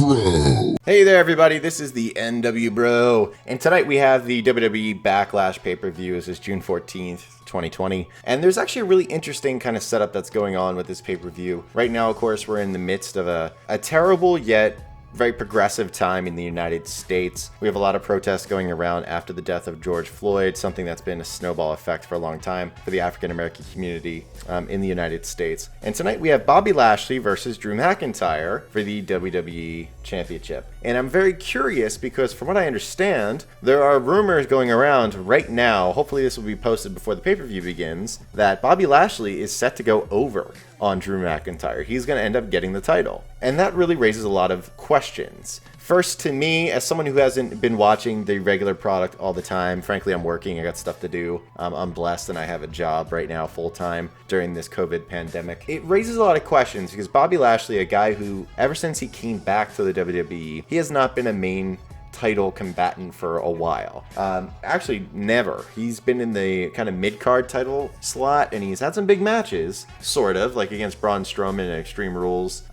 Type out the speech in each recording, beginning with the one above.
Bro. Hey there everybody, this is the NW Bro, and tonight we have the WWE Backlash pay-per-view. This is June 14th, 2020, and there's actually a really interesting kind of setup that's going on with this pay-per-view. Right now, of course, we're in the midst of a terrible yet very progressive time in the United States. We have a lot of protests going around after the death of George Floyd, something that's been a snowball effect for a long time for the African American community in the United States. And tonight we have Bobby Lashley versus Drew McIntyre for the WWE Championship. And I'm very curious because from what I understand, there are rumors going around right now, hopefully this will be posted before the pay-per-view begins, that Bobby Lashley is set to go over on Drew McIntyre. He's going to end up getting the title. And that really raises a lot of questions. First, to me, as someone who hasn't been watching the regular product all the time, frankly, I'm working, I got stuff to do. I'm blessed and I have a job right now full-time during this COVID pandemic. It raises a lot of questions because Bobby Lashley, a guy who, ever since he came back to the WWE, he has not been a main title combatant for a while. Actually, never. He's been in the kind of mid-card title slot, and he's had some big matches, sort of, like against Braun Strowman in Extreme Rules.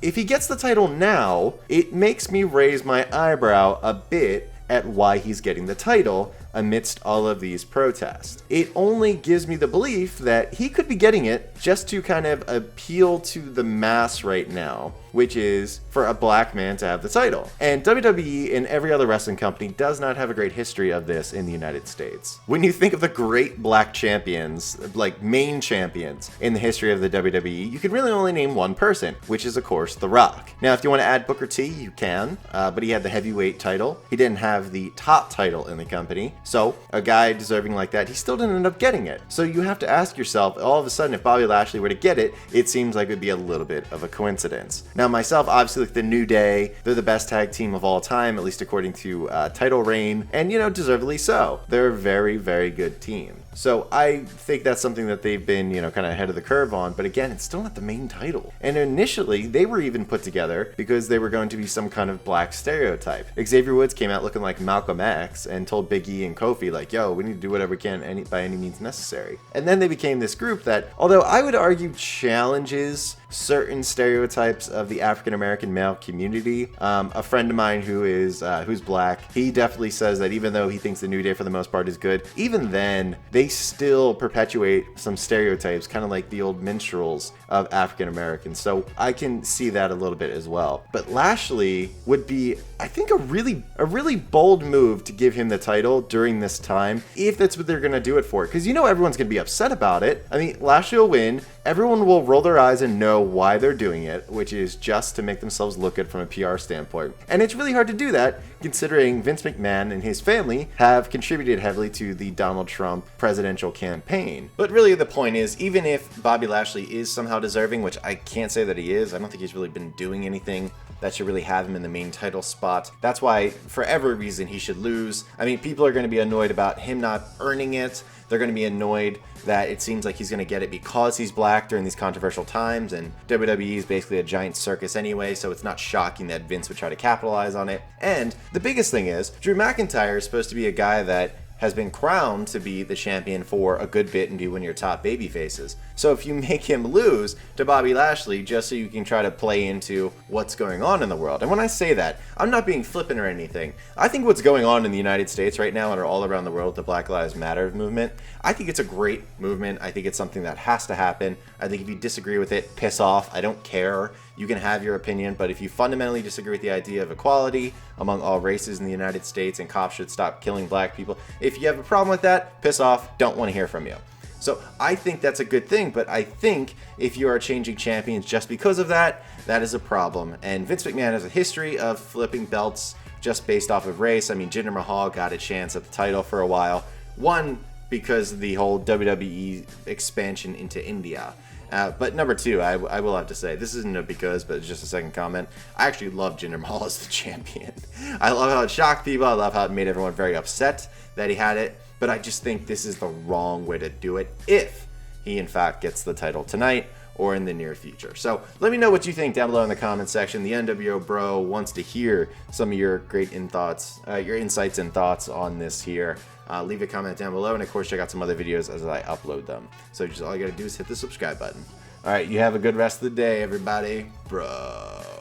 If he gets the title now, it makes me raise my eyebrow a bit at why he's getting the title amidst all of these protests. It only gives me the belief that he could be getting it just to kind of appeal to the mass right now, which is for a black man to have the title. And WWE and every other wrestling company does not have a great history of this in the United States. When you think of the great black champions, like main champions in the history of the WWE, you can really only name one person, which is of course The Rock. Now, if you want to add Booker T, you can, but he had the heavyweight title. He didn't have the top title in the company. So a guy deserving like that, he still didn't end up getting it. So you have to ask yourself, all of a sudden, if Bobby Lashley were to get it, it seems like it would be a little bit of a coincidence. Now, myself, obviously, like the New Day, they're the best tag team of all time, at least according to title reign, and, you know, deservedly so. They're a very, very good team. So I think that's something that they've been, you know, kind of ahead of the curve on, but again, it's still not the main title. And initially, they were even put together because they were going to be some kind of black stereotype. Xavier Woods came out looking like Malcolm X and told Big E and Kofi, like, yo, we need to do whatever we can by any means necessary. And then they became this group that, although I would argue challenges certain stereotypes of the African American male community. A friend of mine who's black, he definitely says that even though he thinks the New Day for the most part is good, even then they still perpetuate some stereotypes, kind of like the old minstrels of African Americans. So I can see that a little bit as well. But Lashley would be, I think, a really bold move to give him the title during this time, if that's what they're gonna do it for. Because you know everyone's gonna be upset about it. I mean, Lashley will win. Everyone will roll their eyes and know why they're doing it, which is just to make themselves look good from a PR standpoint. And it's really hard to do that, considering Vince McMahon and his family have contributed heavily to the Donald Trump presidential campaign. But really the point is, even if Bobby Lashley is somehow deserving, which I can't say that he is, I don't think he's really been doing anything that should really have him in the main title spot. That's why, for every reason, he should lose. I mean, people are going to be annoyed about him not earning it. They're going to be annoyed that it seems like he's going to get it because he's black during these controversial times, and WWE is basically a giant circus anyway, so it's not shocking that Vince would try to capitalize on it. And the biggest thing is, Drew McIntyre is supposed to be a guy that has been crowned to be the champion for a good bit and be one of your top baby faces. So if you make him lose to Bobby Lashley just so you can try to play into what's going on in the world, and when I say that, I'm not being flippant or anything. I think what's going on in the United States right now and all around the world, the Black Lives Matter movement, I think it's a great movement. I think it's something that has to happen. I think if you disagree with it, piss off. I don't care. You can have your opinion, but if you fundamentally disagree with the idea of equality among all races in the United States and cops should stop killing black people, if you have a problem with that, piss off. Don't want to hear from you. So I think that's a good thing, but I think if you are changing champions just because of that, that is a problem. And Vince McMahon has a history of flipping belts just based off of race. I mean, Jinder Mahal got a chance at the title for a while. One, because of the whole WWE expansion into India. But number two, I will have to say, this isn't a because, but it's just a second comment. I actually love Jinder Mahal as the champion. I love how it shocked people. I love how it made everyone very upset that he had it. But I just think this is the wrong way to do it if he, in fact, gets the title tonight or in the near future. So let me know what you think down below in the comment section. The NWO Bro wants to hear some of your great your insights and thoughts on this here. Leave a comment down below, and of course check out some other videos as I upload them. So just all you gotta do is hit the subscribe button. All right, you have a good rest of the day, everybody. Bro.